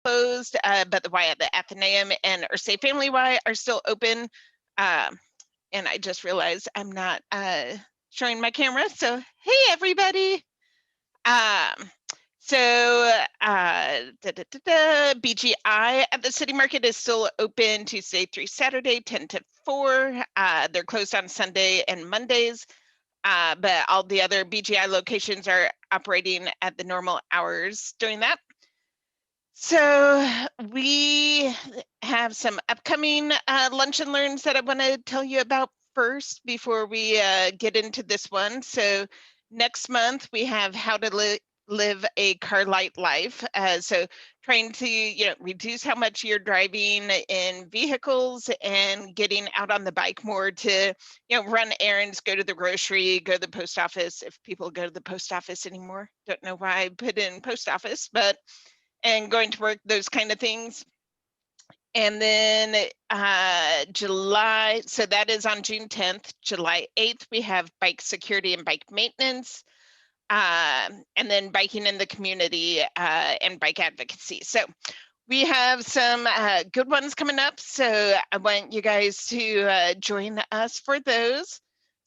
closed, but the Y at the Athenaeum and Ursay Family Y are still open. And I just realized I'm not showing my camera. So, hey, everybody. BGI at the City Market is still open Tuesday through Saturday, 10 to 4. They're closed on Sunday and Mondays, but all the other BGI locations are operating at the normal hours during that. So we have some upcoming lunch and learns that I want to tell you about first before we get into this one. So next month we have how to live a car light life. So trying to reduce how much you're driving in vehicles and getting out on the bike more to run errands, go to the grocery, go to the post office, if people go to the post office anymore. Don't know why I put in post office, but and going to work, those kind of things. And then July, so that is on June 10th. July 8th, we have bike security and bike maintenance. And then biking in the community and bike advocacy. So we have some good ones coming up. So I want you guys to join us for those.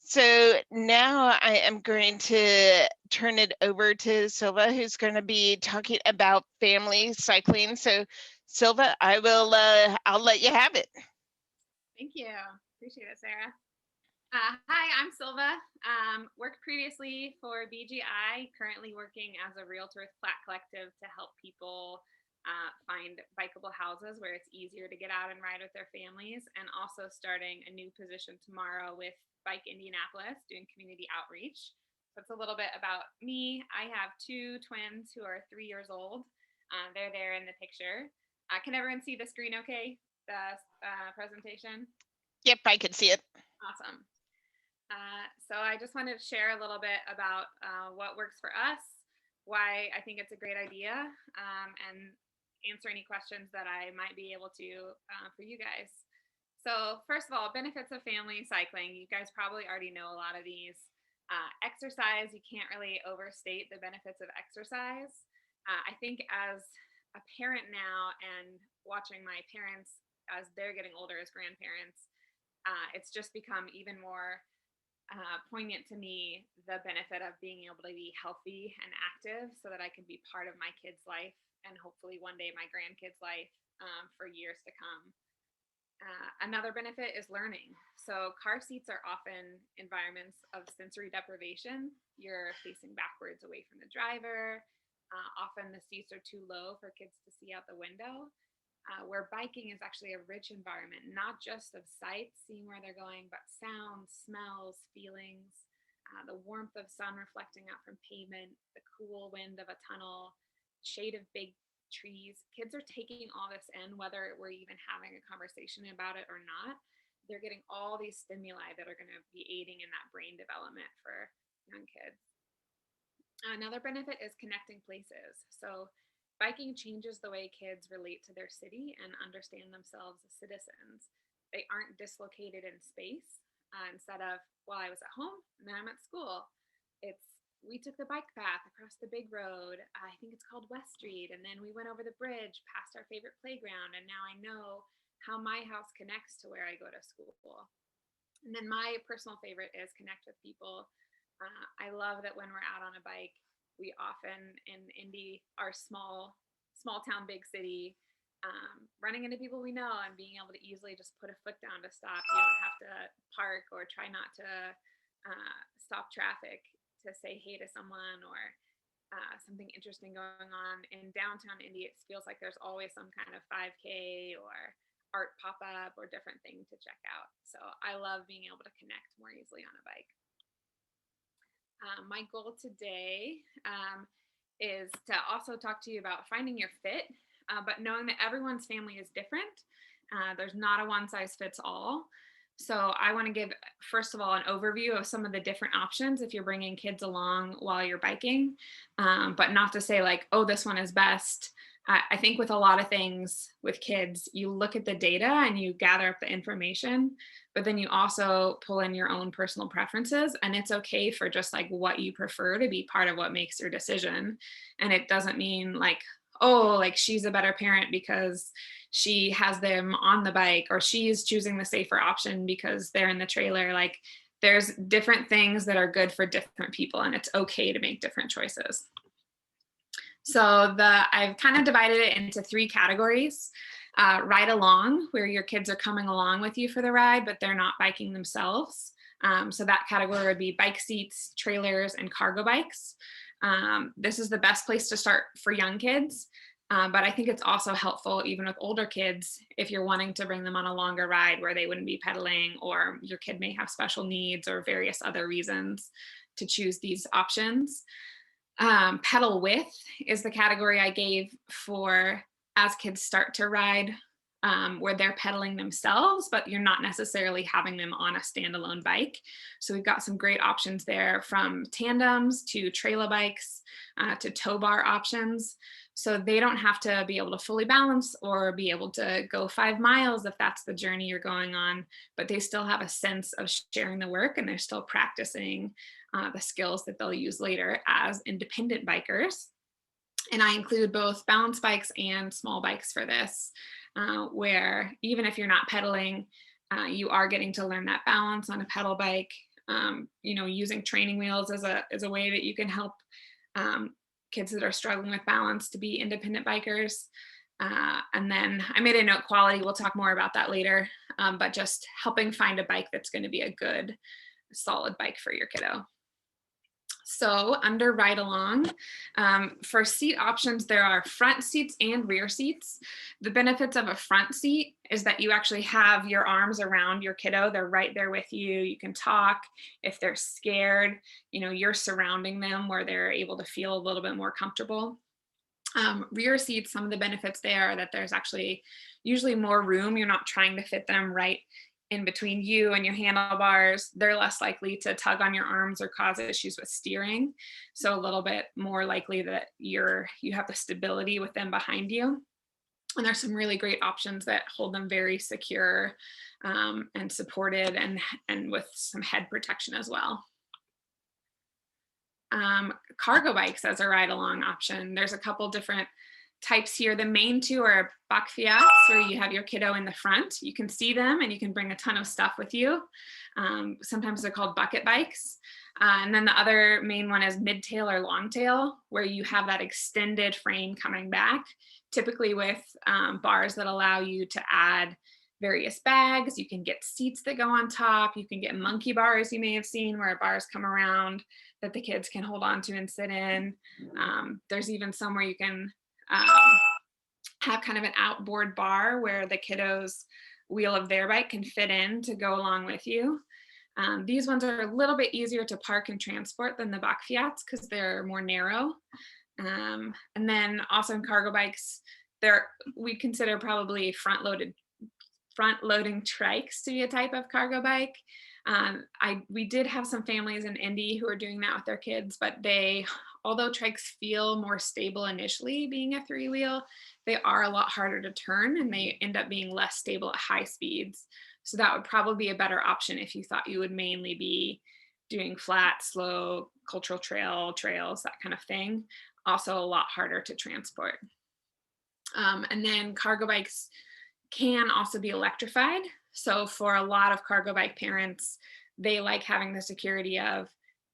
So now I am going to turn it over to Sylva, who's going to be talking about family cycling. So Sylva, I'll let you have it. Thank you. Appreciate it, Sarah. Hi, I'm Sylva. Worked previously for BGI, currently working as a realtor with Plat Collective to help people find bikeable houses where it's easier to get out and ride with their families, and also starting a new position tomorrow with Bike Indianapolis doing community outreach. So it's a little bit about me. I have 2 twins who are 3 years old. They're there in the picture. Can everyone see the screen okay? The presentation? Yep, I can see it. Awesome. So I just wanted to share a little bit about what works for us, why I think it's a great idea, and answer any questions that I might be able to for you guys. So first of all, benefits of family cycling. You guys probably already know a lot of these. Exercise, you can't really overstate the benefits of exercise. I think as a parent now and watching my parents as they're getting older as grandparents, it's just become even more poignant to me, the benefit of being able to be healthy and active so that I can be part of my kid's life and hopefully one day my grandkids' life for years to come. Another benefit is learning. So car seats are often environments of sensory deprivation. You're facing backwards away from the driver. Often the seats are too low for kids to see out the window. Where biking is actually a rich environment, not just of sights, seeing where they're going, but sounds, smells, feelings, the warmth of sun reflecting out from pavement, the cool wind of a tunnel, shade of big trees. Kids are taking all this in, whether we're even having a conversation about it or not. They're getting all these stimuli that are going to be aiding in that brain development for young kids. Another benefit is connecting places. So biking changes the way kids relate to their city and understand themselves as citizens. They aren't dislocated in space. Instead of, well, I was at home and then I'm at school. It's, we took the bike path across the big road. I think it's called West Street. And then we went over the bridge past our favorite playground. And now I know how my house connects to where I go to school. And then my personal favorite is connect with people. I love that when we're out on a bike, we often in Indy, our small town, big city, running into people we know and being able to easily just put a foot down to stop. You don't have to park or try not to stop traffic to say hey to someone or something interesting going on. In downtown Indy, it feels like there's always some kind of 5K or art pop-up or different thing to check out. So I love being able to connect more easily on a bike. My goal today is to also talk to you about finding your fit, but knowing that everyone's family is different. There's not a one size fits all. So I want to give, first of all, an overview of some of the different options if you're bringing kids along while you're biking, but not to say like, oh, this one is best. I think with a lot of things with kids, you look at the data and you gather up the information, but then you also pull in your own personal preferences, and it's okay for just like what you prefer to be part of what makes your decision. And it doesn't mean like oh, like she's a better parent because she has them on the bike, or she's choosing the safer option because they're in the trailer. Like there's different things that are good for different people, and it's okay to make different choices. So I've kind of divided it into 3 categories. Ride along, where your kids are coming along with you for the ride, but they're not biking themselves. So that category would be bike seats, trailers, and cargo bikes. This is the best place to start for young kids, but I think it's also helpful even with older kids if you're wanting to bring them on a longer ride where they wouldn't be pedaling, or your kid may have special needs or various other reasons to choose these options. Pedal width is the category I gave for as kids start to ride, where they're pedaling themselves, but you're not necessarily having them on a standalone bike. So we've got some great options there, from tandems to trailer bikes to tow bar options. So they don't have to be able to fully balance or be able to go 5 miles if that's the journey you're going on, but they still have a sense of sharing the work, and they're still practicing the skills that they'll use later as independent bikers. And I include both balance bikes and small bikes for this, where even if you're not pedaling, you are getting to learn that balance on a pedal bike. Using training wheels is a way that you can help kids that are struggling with balance to be independent bikers. And then I made a note quality. We'll talk more about that later, but just helping find a bike that's going to be a good, solid bike for your kiddo. So under ride along, for seat options, there are front seats and rear seats. The benefits of a front seat is that you actually have your arms around your kiddo. They're right there with you. You can talk. If they're scared, you're surrounding them where they're able to feel a little bit more comfortable. Rear seats, some of the benefits there are that there's actually usually more room. You're not trying to fit them right in between you and your handlebars. They're less likely to tug on your arms or cause issues with steering. So a little bit more likely that you have the stability with them behind you. And there's some really great options that hold them very secure and supported, and with some head protection as well. Cargo bikes as a ride along option. There's a couple different types here. The main 2 are Bakfiats, where you have your kiddo in the front. You can see them and you can bring a ton of stuff with you. Sometimes they're called bucket bikes. And then the other main one is midtail or longtail, where you have that extended frame coming back, typically with bars that allow you to add various bags. You can get seats that go on top. You can get monkey bars, you may have seen, where bars come around that the kids can hold on to and sit in. There's even some where you can have kind of an outboard bar where the kiddo's wheel of their bike can fit in to go along with you. These ones are a little bit easier to park and transport than the Bakfiats because they're more narrow. And then also in cargo bikes, we consider probably front-loading trikes to be a type of cargo bike. We did have some families in Indy who are doing that with their kids, but although trikes feel more stable initially being a 3-wheel, they are a lot harder to turn, and they end up being less stable at high speeds. So that would probably be a better option if you thought you would mainly be doing flat, slow, cultural trails, that kind of thing. Also a lot harder to transport. And then cargo bikes can also be electrified. So for a lot of cargo bike parents, they like having the security of,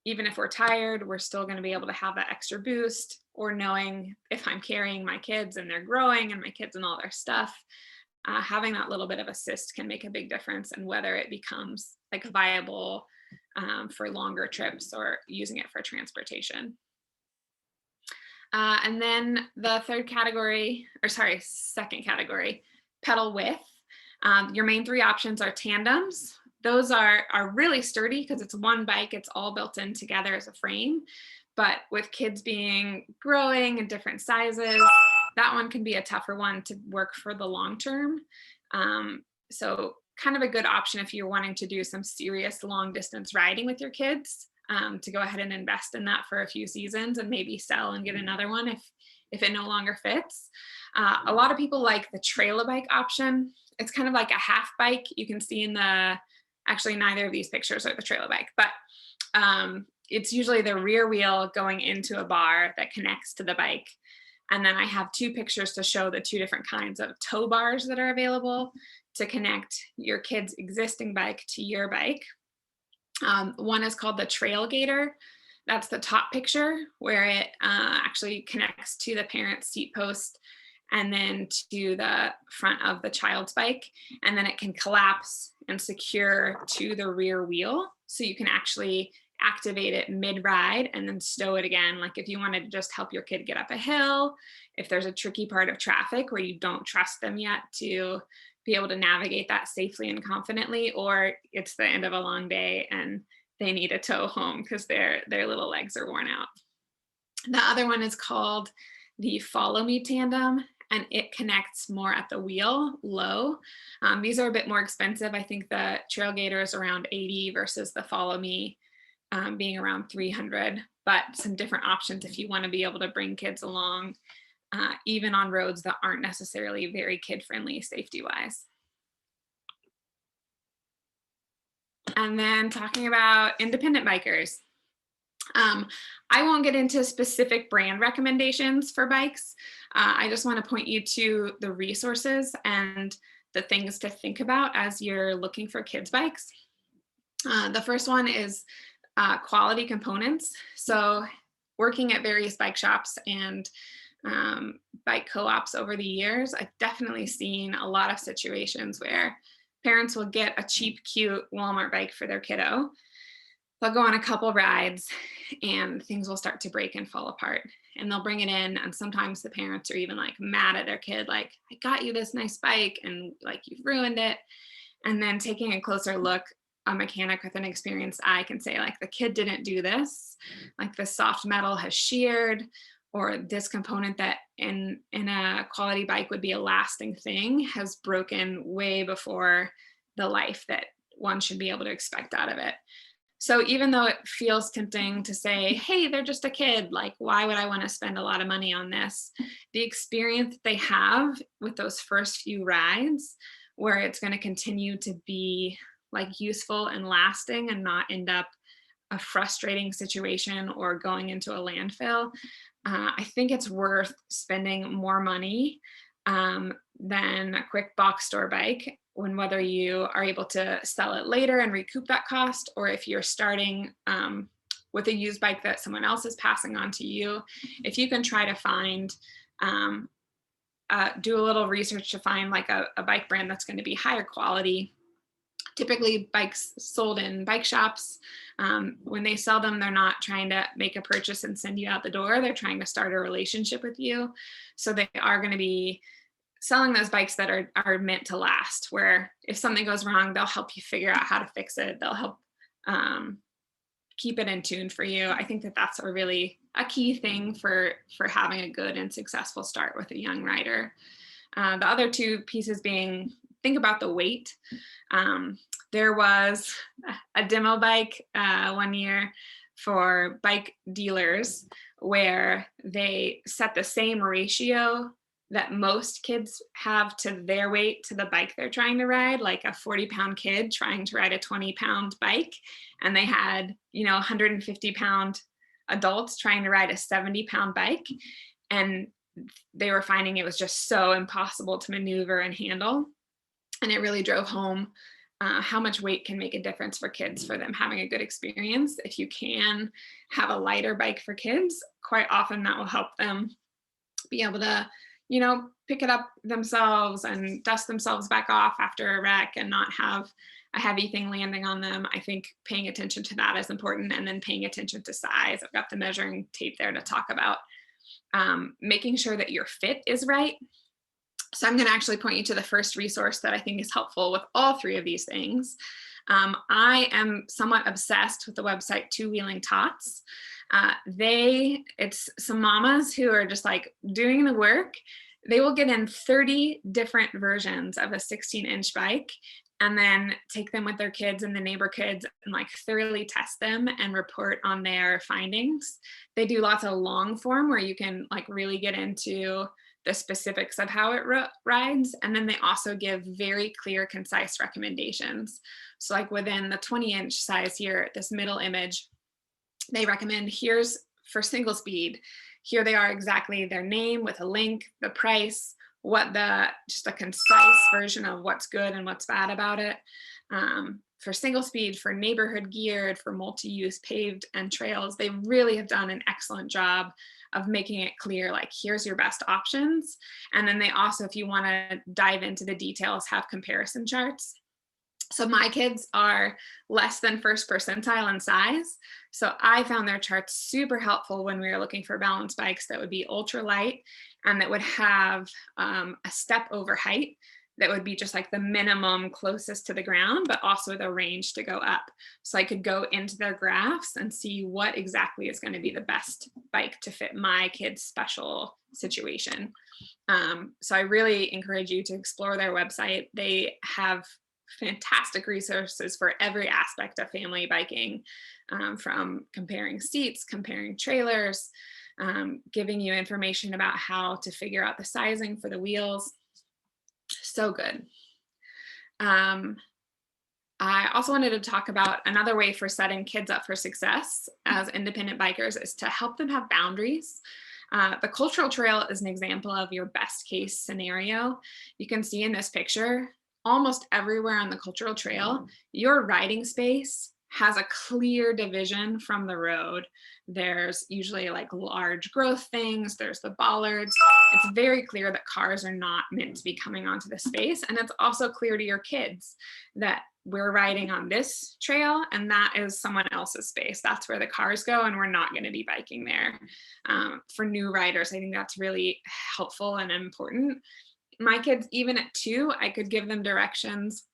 even if we're tired, we're still going to be able to have that extra boost, or knowing if I'm carrying my kids and they're growing and my kids and all their stuff, having that little bit of assist can make a big difference in whether it becomes like viable for longer trips or using it for transportation. And then the second category, pedal width. Your main 3 options are tandems. Those are really sturdy because it's one bike, it's all built in together as a frame. But with kids growing in different sizes, that one can be a tougher one to work for the long term. So kind of a good option if you're wanting to do some serious long distance riding with your kids, to go ahead and invest in that for a few seasons and maybe sell and get another one if it no longer fits. A lot of people like the trailer bike option. It's kind of like a half bike. You can see actually neither of these pictures are the trailer bike, but it's usually the rear wheel going into a bar that connects to the bike. And then I have 2 pictures to show the 2 different kinds of tow bars that are available to connect your kid's existing bike to your bike. One is called the Trail Gator. That's the top picture, where it actually connects to the parent's seat post and then to the front of the child's bike. And then it can collapse and secure to the rear wheel. So you can actually activate it mid-ride and then stow it again. Like if you wanted to just help your kid get up a hill, if there's a tricky part of traffic where you don't trust them yet to be able to navigate that safely and confidently, or it's the end of a long day and they need a tow home because their little legs are worn out. The other one is called the Follow Me Tandem, and it connects more at the wheel, low. These are a bit more expensive. I think the Trail Gator is around 80 versus the Follow Me being around 300, but some different options if you want to be able to bring kids along, even on roads that aren't necessarily very kid-friendly safety-wise. And then talking about independent bikers. I won't get into specific brand recommendations for bikes. I just want to point you to the resources and the things to think about as you're looking for kids' bikes. The first one is quality components. So working at various bike shops and bike co-ops over the years, I've definitely seen a lot of situations where parents will get a cheap, cute Walmart bike for their kiddo. They'll go on a couple rides and things will start to break and fall apart. And they'll bring it in, and sometimes the parents are even like mad at their kid, like, I got you this nice bike and like you've ruined it. And then taking a closer look, a mechanic with an experienced eye can say, like, the kid didn't do this, like the soft metal has sheared, or this component that in a quality bike would be a lasting thing has broken way before the life that one should be able to expect out of it. So even though it feels tempting to say, hey, they're just a kid, like, why would I want to spend a lot of money on this? The experience they have with those first few rides, where it's going to continue to be like useful and lasting and not end up a frustrating situation or going into a landfill, I think it's worth spending more money than a quick box store bike, when whether you are able to sell it later and recoup that cost, or if you're starting with a used bike that someone else is passing on to you. If you can try to find, do a little research to find like a bike brand that's going to be higher quality. Typically bikes sold in bike shops, when they sell them, they're not trying to make a purchase and send you out the door. They're trying to start a relationship with you. So they are going to be selling those bikes that are meant to last, where if something goes wrong, they'll help you figure out how to fix it. They'll help keep it in tune for you. I think that that's a key thing for having a good and successful start with a young rider. The other 2 pieces being, think about the weight. There was a demo bike one year for bike dealers where they set the same ratio that most kids have to their weight to the bike they're trying to ride, like a 40-pound kid trying to ride a 20-pound bike. And they had, 150-pound adults trying to ride a 70-pound bike. And they were finding it was just so impossible to maneuver and handle. And it really drove home how much weight can make a difference for kids, for them having a good experience. If you can have a lighter bike for kids, quite often that will help them be able to, pick it up themselves and dust themselves back off after a wreck and not have a heavy thing landing on them. I think paying attention to that is important, and then paying attention to size. I've got the measuring tape there to talk about making sure that your fit is right. So I'm going to actually point you to the first resource that I think is helpful with all 3 of these things. I am somewhat obsessed with the website Wheeling Tots. It's some mamas who are just like doing the work. They will get in 30 different versions of a 16-inch bike and then take them with their kids and the neighbor kids and like thoroughly test them and report on their findings. They do lots of long form where you can like really get into the specifics of how it rides. And then they also give very clear, concise recommendations. So like within the 20-inch size here, this middle image, they recommend, here's for single speed, here they are exactly their name with a link, the price, just a concise version of what's good and what's bad about it. For single speed, for neighborhood geared, for multi-use paved and trails, they really have done an excellent job of making it clear, like, here's your best options. And then they also, if you want to dive into the details, have comparison charts. So my kids are less than first percentile in size. So I found their charts super helpful when we were looking for balance bikes that would be ultra light and that would have a step over height that would be just like the minimum closest to the ground, but also the range to go up. So I could go into their graphs and see what exactly is going to be the best bike to fit my kid's special situation. So I really encourage you to explore their website. They have fantastic resources for every aspect of family biking, from comparing seats, comparing trailers, giving you information about how to figure out the sizing for the wheels. So good. I also wanted to talk about another way for setting kids up for success as independent bikers is to help them have boundaries. The cultural trail is an example of your best case scenario. You can see in this picture, almost everywhere on the cultural trail, your riding space has a clear division from the road. There's usually like large growth things, there's the bollards. It's very clear that cars are not meant to be coming onto the space. And it's also clear to your kids that we're riding on this trail and that is someone else's space. That's where the cars go and we're not going to be biking there. For new riders, I think that's really helpful and important. My kids, even at 2, I could give them directions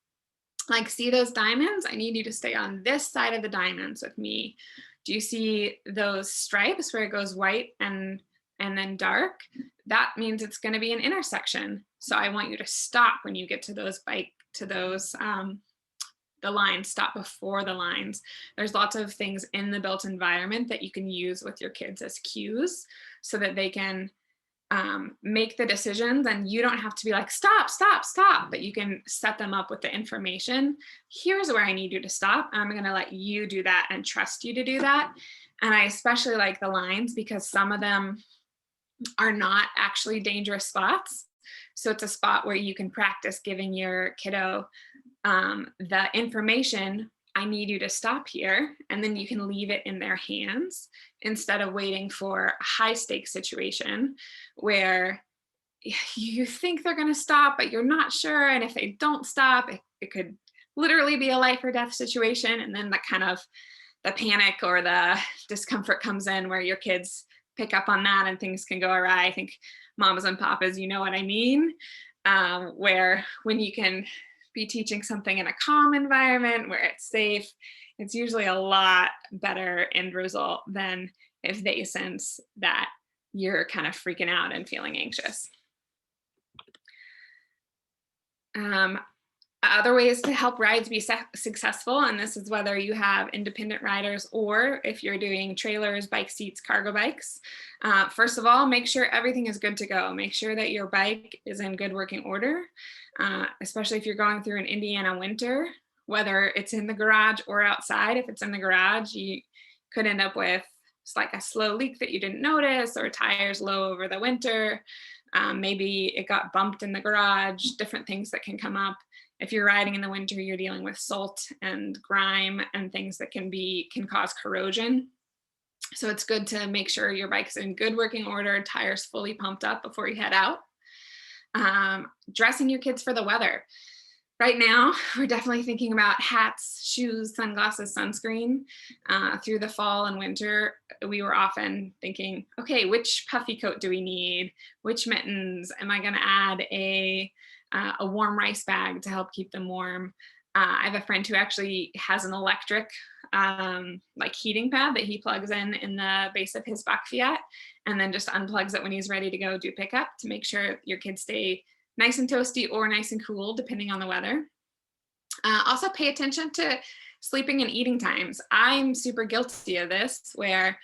like, see those diamonds? I need you to stay on this side of the diamonds with me. Do you see those stripes where it goes white and then dark? That means it's going to be an intersection. So I want you to stop when you get to those the lines, stop before the lines. There's lots of things in the built environment that you can use with your kids as cues so that they can make the decisions and you don't have to be like, stop, stop, stop, but you can set them up with the information. Here's where I need you to stop. I'm going to let you do that and trust you to do that. And I especially like the lines because some of them are not actually dangerous spots. So it's a spot where you can practice giving your kiddo the information, I need you to stop here, and then you can leave it in their hands instead of waiting for a high stakes situation where you think they're going to stop, but you're not sure. And if they don't stop, it could literally be a life or death situation. And then the panic or the discomfort comes in where your kids pick up on that and things can go awry. I think mamas and papas, you know what I mean? Where when you can be teaching something in a calm environment where it's safe, it's usually a lot better end result than if they sense that you're kind of freaking out and feeling anxious. Other ways to help rides be successful, and this is whether you have independent riders or if you're doing trailers, bike seats, cargo bikes. First of all, make sure everything is good to go. Make sure that your bike is in good working order, especially if you're going through an Indiana winter, whether it's in the garage or outside. If it's in the garage, you could end up with like a slow leak that you didn't notice or tires low over the winter. Maybe it got bumped in the garage, different things that can come up. If you're riding in the winter, you're dealing with salt and grime and things that can cause corrosion. So it's good to make sure your bike's in good working order, tires fully pumped up before you head out. Dressing your kids for the weather. Right now, we're definitely thinking about hats, shoes, sunglasses, sunscreen. Through the fall and winter, we were often thinking, okay, which puffy coat do we need? Which mittens? Am I going to add a warm rice bag to help keep them warm? I have a friend who actually has an electric heating pad that he plugs in the base of his Bach Fiat and then just unplugs it when he's ready to go do pickup to make sure your kids stay nice and toasty or nice and cool, depending on the weather. Also pay attention to sleeping and eating times. I'm super guilty of this, where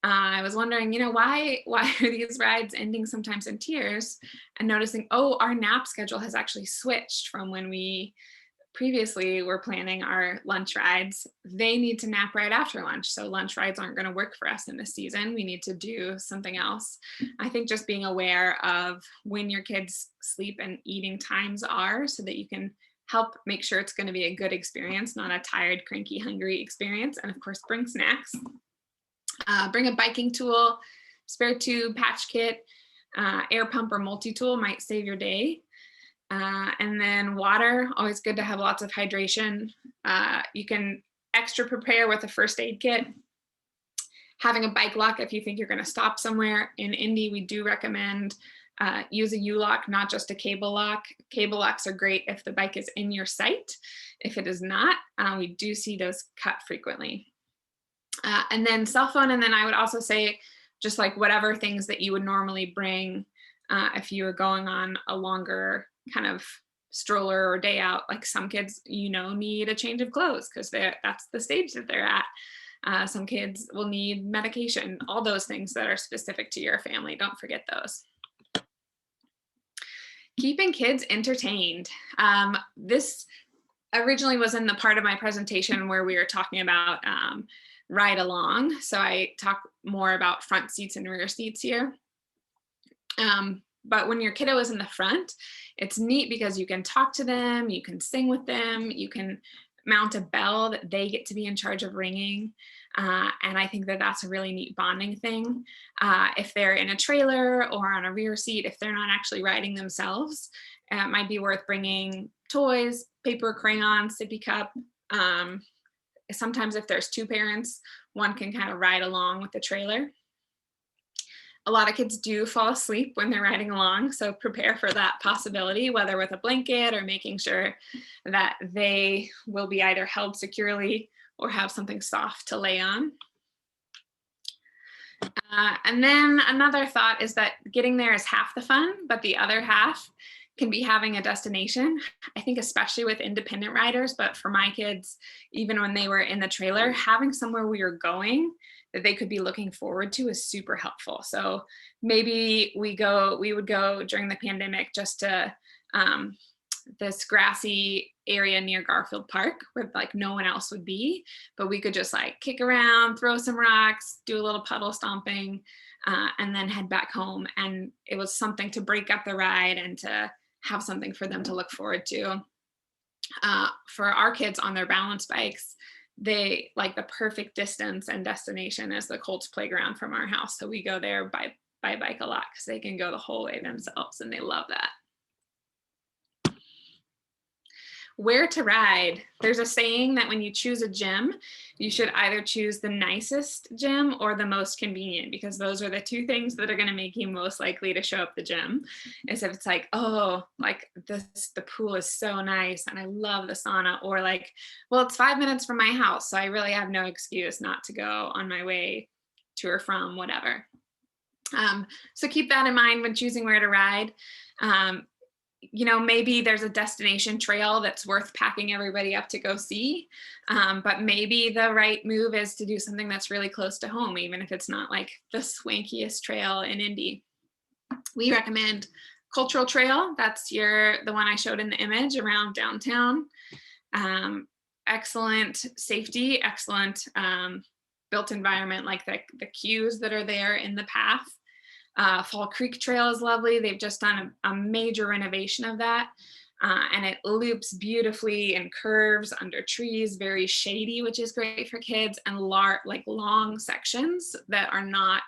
I was wondering, why are these rides ending sometimes in tears, and noticing, oh, our nap schedule has actually switched from when we previously were planning our lunch rides, they need to nap right after lunch. So lunch rides aren't going to work for us in this season. We need to do something else. I think just being aware of when your kids' sleep and eating times are so that you can help make sure it's going to be a good experience, not a tired, cranky, hungry experience. And of course, bring snacks. Bring a biking tool, spare tube, patch kit, air pump or multi-tool might save your day. And then water, always good to have lots of hydration. You can extra prepare with a first aid kit. Having a bike lock if you think you're going to stop somewhere. In Indy, we do recommend use a U-lock, not just a cable lock. Cable locks are great if the bike is in your sight. If it is not, we do see those cut frequently. And then cell phone, and then I would also say just like whatever things that you would normally bring if you were going on a longer kind of stroller or day out. Like some kids, you know, need a change of clothes because that's the stage that they're at. Some kids will need medication, all those things that are specific to your family. Don't forget those. Keeping kids entertained. This originally was in the part of my presentation where we were talking about ride along. So I talk more about front seats and rear seats here. But when your kiddo is in the front, it's neat because you can talk to them, you can sing with them, you can mount a bell that they get to be in charge of ringing. And I think that that's a really neat bonding thing. If they're in a trailer or on a rear seat, if they're not actually riding themselves, it might be worth bringing toys, paper, crayon, sippy cup. Sometimes if there's two parents, one can kind of ride along with the trailer. A lot of kids do fall asleep when they're riding along, so prepare for that possibility, whether with a blanket or making sure that they will be either held securely or have something soft to lay on. And then another thought is that getting there is half the fun, but the other half can be having a destination. I think especially with independent riders, but for my kids, even when they were in the trailer, having somewhere we were going that they could be looking forward to is super helpful. So maybe we would go during the pandemic just to this grassy area near Garfield Park where like no one else would be, but we could just like kick around, throw some rocks, do a little puddle stomping, and then head back home. And it was something to break up the ride and to have something for them to look forward to. For our kids on their balance bikes, they like the perfect distance and destination is the Colts playground from our house. So we go there by bike a lot because they can go the whole way themselves and they love that. Where to ride. There's a saying that when you choose a gym, you should either choose the nicest gym or the most convenient, because those are the two things that are going to make you most likely to show up the gym. Is if it's like, oh, like the pool is so nice and I love the sauna, or like, well, it's 5 minutes from my house, so I really have no excuse not to go on my way to or from, whatever. So keep that in mind when choosing where to ride. You know, maybe there's a destination trail that's worth packing everybody up to go see. But maybe the right move is to do something that's really close to home, even if it's not like the swankiest trail in Indy. We recommend Cultural Trail. That's the one I showed in the image around downtown. Excellent safety, excellent built environment, like the cues that are there in the path. Fall Creek Trail is lovely. They've just done a major renovation of that. And it loops beautifully and curves under trees, very shady, which is great for kids, and long sections that are not,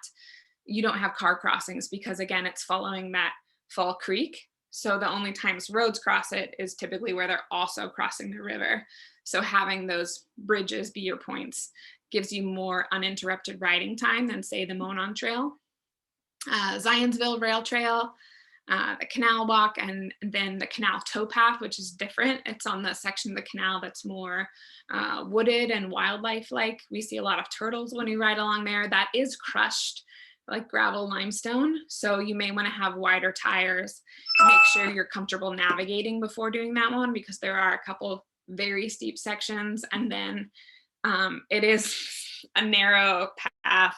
you don't have car crossings because again, it's following that Fall Creek. So the only times roads cross it is typically where they're also crossing the river. So having those bridges be your points gives you more uninterrupted riding time than say the Monon Trail. Zionsville Rail Trail, the Canal Walk, and then the Canal Towpath, which is different. It's on the section of the canal that's more wooded and wildlife-like. We see a lot of turtles when we ride along there. That is crushed like gravel limestone, so you may want to have wider tires. Make sure you're comfortable navigating before doing that one, because there are a couple very steep sections, and then it is a narrow path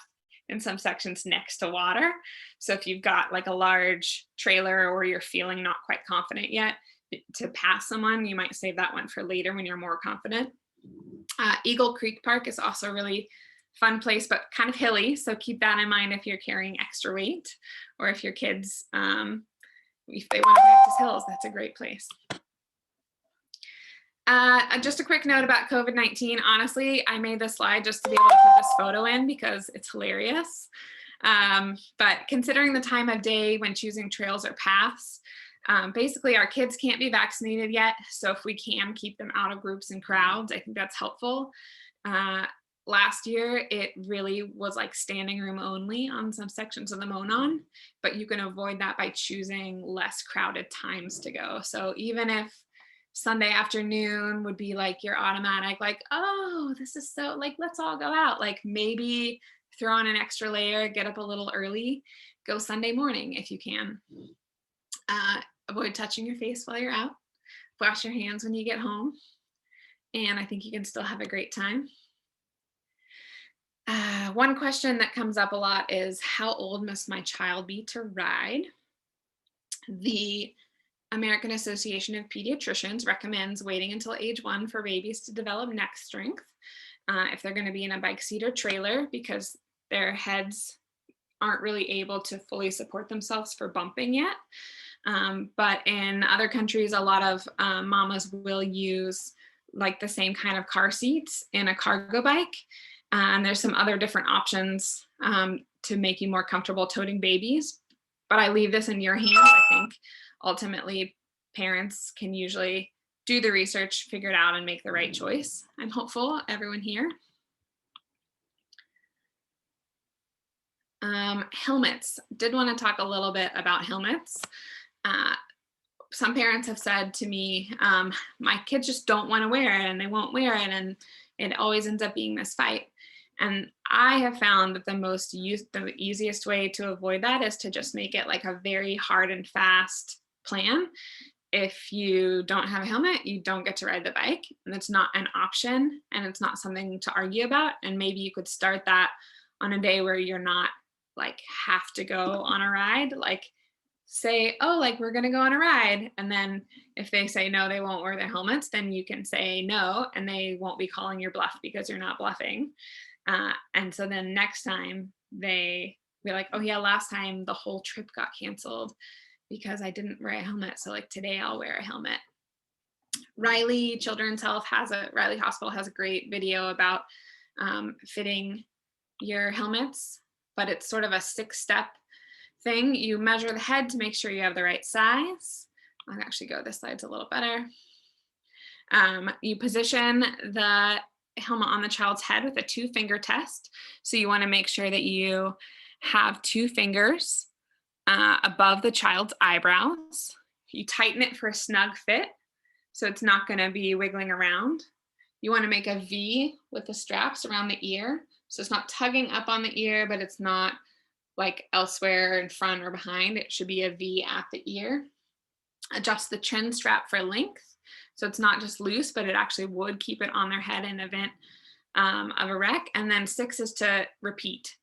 in some sections next to water. So if you've got like a large trailer or you're feeling not quite confident yet to pass someone, you might save that one for later when you're more confident. Eagle Creek Park is also a really fun place, but kind of hilly. So keep that in mind if you're carrying extra weight, or if your kids, if they want to practice hills, that's a great place. Just a quick note about COVID-19. Honestly, I made this slide just to be able to put this photo in because it's hilarious. But considering the time of day when choosing trails or paths, basically our kids can't be vaccinated yet. So if we can keep them out of groups and crowds, I think that's helpful. Last year, it really was like standing room only on some sections of the Monon, but you can avoid that by choosing less crowded times to go. So even if Sunday afternoon would be like your automatic, like, oh, this is so, like, let's all go out. Like maybe throw on an extra layer, get up a little early, go Sunday morning if you can. Avoid touching your face while you're out. Wash your hands when you get home. And I think you can still have a great time. One question that comes up a lot is, how old must my child be to ride? The American Association of Pediatricians recommends waiting until age 1 for babies to develop neck strength if they're going to be in a bike seat or trailer, because their heads aren't really able to fully support themselves for bumping yet. But in other countries, a lot of mamas will use like the same kind of car seats in a cargo bike. And there's some other different options to make you more comfortable toting babies. But I leave this in your hands. I think ultimately parents can usually do the research, figure it out, and make the right choice. I'm hopeful, everyone here. Helmets. Did want to talk a little bit about helmets. Some parents have said to me, my kids just don't want to wear it and they won't wear it, and it always ends up being this fight. And I have found that the easiest way to avoid that is to just make it like a very hard and fast plan. If you don't have a helmet, you don't get to ride the bike, and it's not an option, and it's not something to argue about. And maybe you could start that on a day where you're not like have to go on a ride, like say, oh, like we're gonna go on a ride. And then if they say no, they won't wear their helmets, then you can say no, and they won't be calling your bluff because you're not bluffing. And so then next time they be like, oh yeah, last time the whole trip got canceled because I didn't wear a helmet. So like today I'll wear a helmet. Riley Hospital has a great video about fitting your helmets, but it's sort of a 6-step thing. You measure the head to make sure you have the right size. I'll actually go, this side's a little better. You position the helmet on the child's head with a 2-finger test. So you want to make sure that you have 2 fingers above the child's eyebrows. You tighten it for a snug fit, so it's not going to be wiggling around. You want to make a V with the straps around the ear. So it's not tugging up on the ear, but it's not like elsewhere in front or behind. It should be a V at the ear. Adjust the chin strap for length. So it's not just loose, but it actually would keep it on their head in event of a wreck. And then 6 is to repeat.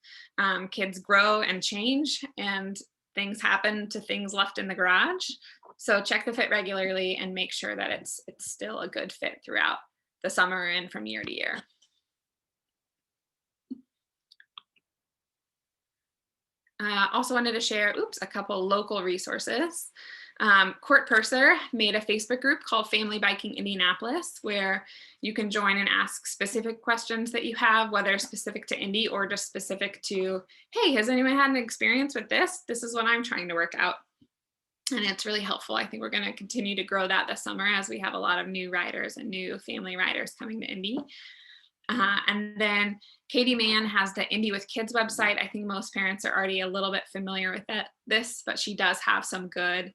Kids grow and change, and things happen to things left in the garage. So check the fit regularly and make sure that it's still a good fit throughout the summer and from year to year. Also wanted to share, a couple local resources. Court Purser made a Facebook group called Family Biking Indianapolis, where you can join and ask specific questions that you have, whether specific to Indy or just specific to, hey, has anyone had an experience with this? This is what I'm trying to work out. And it's really helpful. I think we're going to continue to grow that this summer as we have a lot of new riders and new family riders coming to Indy. And then Katie Mann has the Indy with Kids website. I think most parents are already a little bit familiar with this, but she does have some good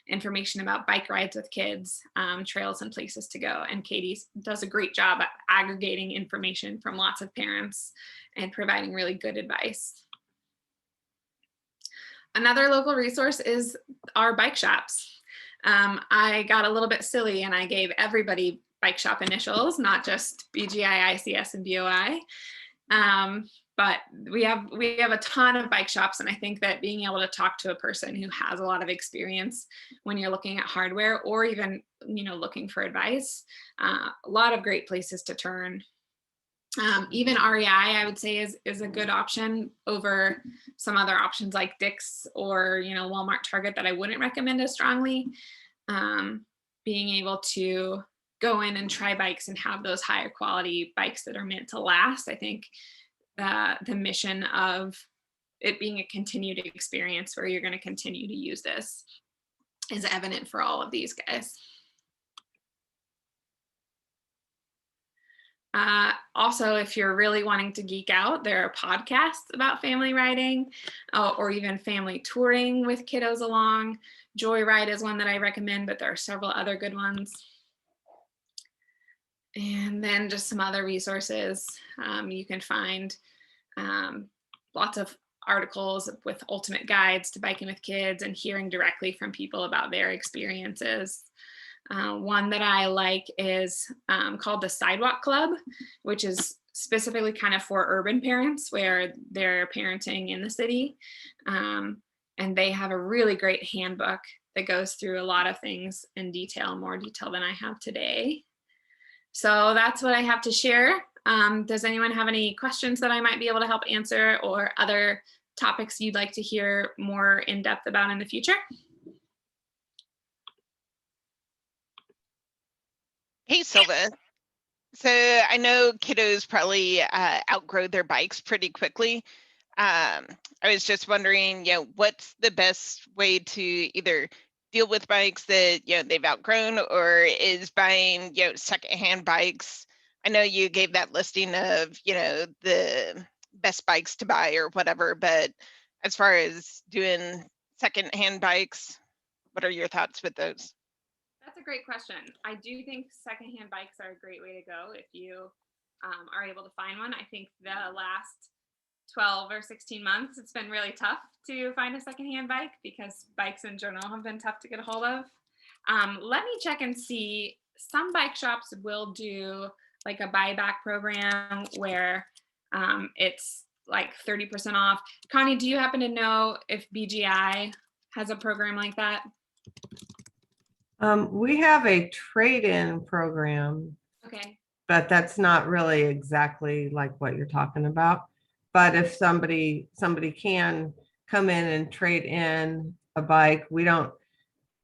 information about bike rides with kids, trails and places to go. And Katie does a great job at aggregating information from lots of parents and providing really good advice. Another local resource is our bike shops. I got a little bit silly and I gave everybody bike shop initials, not just BGI, ICS, and BOI. but we have a ton of bike shops, and I think that being able to talk to a person who has a lot of experience when you're looking at hardware, or even looking for advice, a lot of great places to turn. Even REI, I would say, is a good option over some other options like Dick's or Walmart, Target that I wouldn't recommend as strongly. Being able to go in and try bikes and have those higher quality bikes that are meant to last, I think the mission of it being a continued experience where you're going to continue to use this is evident for all of these guys. Also, if you're really wanting to geek out, there are podcasts about family riding or even family touring with kiddos along. Joyride is one that I recommend, but there are several other good ones. And then just some other resources. You can find lots of articles with ultimate guides to biking with kids and hearing directly from people about their experiences. One that I like is called the Sidewalk Club, which is specifically kind of for urban parents where they're parenting in the city. And they have a really great handbook that goes through a lot of things in detail, more detail than I have today. So that's what I have to share. Does anyone have any questions that I might be able to help answer, or other topics you'd like to hear more in depth about in the future? Hey, Sylva. So I know kiddos probably outgrow their bikes pretty quickly. I was just wondering, what's the best way to either deal with bikes that they've outgrown, or is buying secondhand bikes? I know you gave that listing of the best bikes to buy or whatever, but as far as doing secondhand bikes, what are your thoughts with those? That's a great question. I do think secondhand bikes are a great way to go if you are able to find one. I think the last 12 or 16 months, it's been really tough to find a secondhand bike because bikes in general have been tough to get a hold of. Let me check and see. Some bike shops will do like a buyback program where it's like 30% off. Connie, do you happen to know if BGI has a program like that? We have a trade-in program. Okay. But that's not really exactly like what you're talking about. But if somebody can come in and trade in a bike, we don't,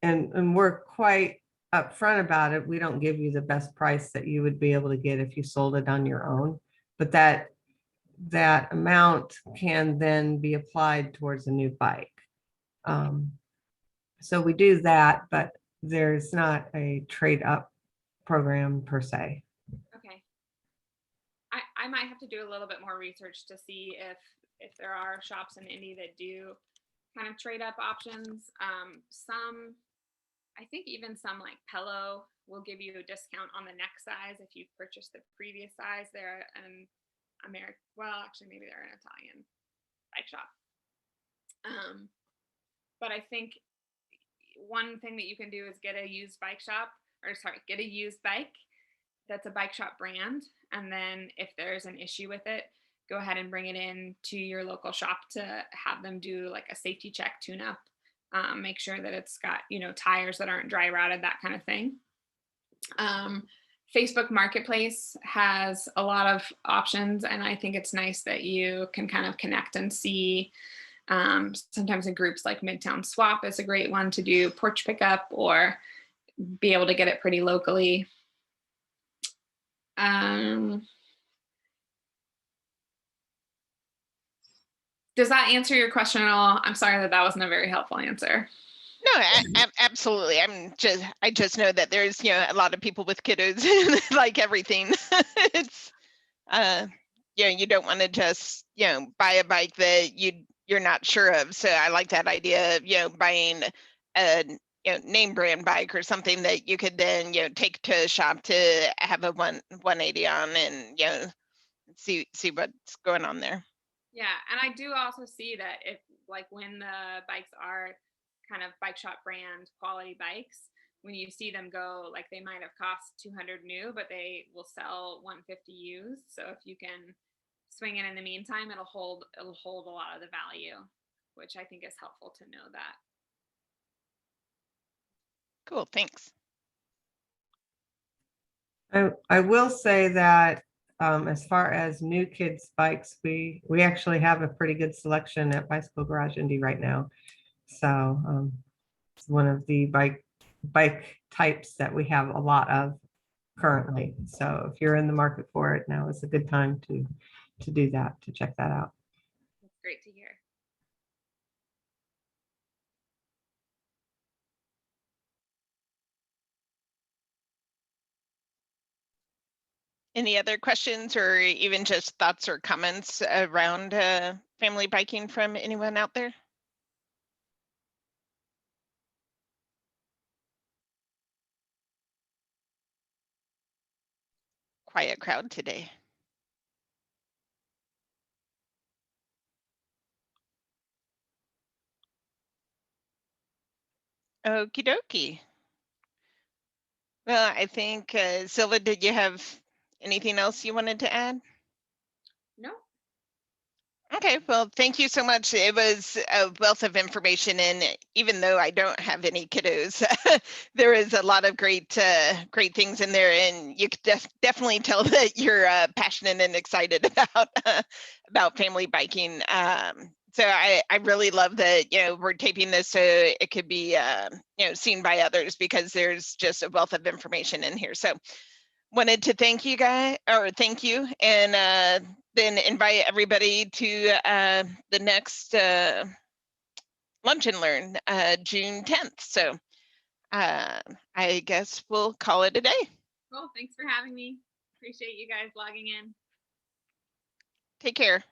and we're quite upfront about it. We don't give you the best price that you would be able to get if you sold it on your own. But that amount can then be applied towards a new bike. So we do that, but there's not a trade up program per se. Okay. I might have to do a little bit more research to see if there are shops in Indy that do kind of trade up options. I think even some like Pello will give you a discount on the next size if you purchase the previous size. They're an American, well, actually maybe they're an Italian bike shop. But I think one thing that you can do is get a used bike get a used bike that's a bike shop brand, and then if there's an issue with it, go ahead and bring it in to your local shop to have them do like a safety check, tune up, make sure that it's got tires that aren't dry rotted, that kind of thing. Facebook Marketplace has a lot of options, and I think it's nice that you can kind of connect and see. Sometimes in groups like Midtown Swap is a great one to do porch pickup or be able to get it pretty locally. Does that answer your question at all? I'm sorry that wasn't a very helpful answer. No, absolutely. I just know that there's a lot of people with kiddos like everything. It's you don't want to just buy a bike that you're not sure of. So I like that idea of buying a name brand bike or something that you could then take to a shop to have a 180 on and see what's going on there. Yeah, and I do also see that if like when the bikes are kind of bike shop brand quality bikes, when you see them go, like they might have cost $200 new, but they will sell $150 used. So if you can swing in the meantime, it'll hold a lot of the value, which I think is helpful to know that. Cool, thanks. I will say that as far as new kids bikes, we actually have a pretty good selection at Bicycle Garage Indy right now. So it's one of the bike types that we have a lot of currently. So if you're in the market for it, now is a good time to do that, to check that out. That's great to hear. Any other questions or even just thoughts or comments around family biking from anyone out there? Quiet crowd today. Okie dokie. Well, I think, Sylva, did you have anything else you wanted to add? No. Okay, well, thank you so much. It was a wealth of information, and even though I don't have any kiddos, there is a lot of great things in there, and you could definitely tell that you're passionate and excited about family biking. So I really love that, you know, we're taping this so it could be you know, seen by others, because there's just a wealth of information in here. So wanted to thank you guys, or thank you, and then invite everybody to the next Lunch and Learn, June 10th. So I guess we'll call it a day. Well, thanks for having me. Appreciate you guys logging in. Take care.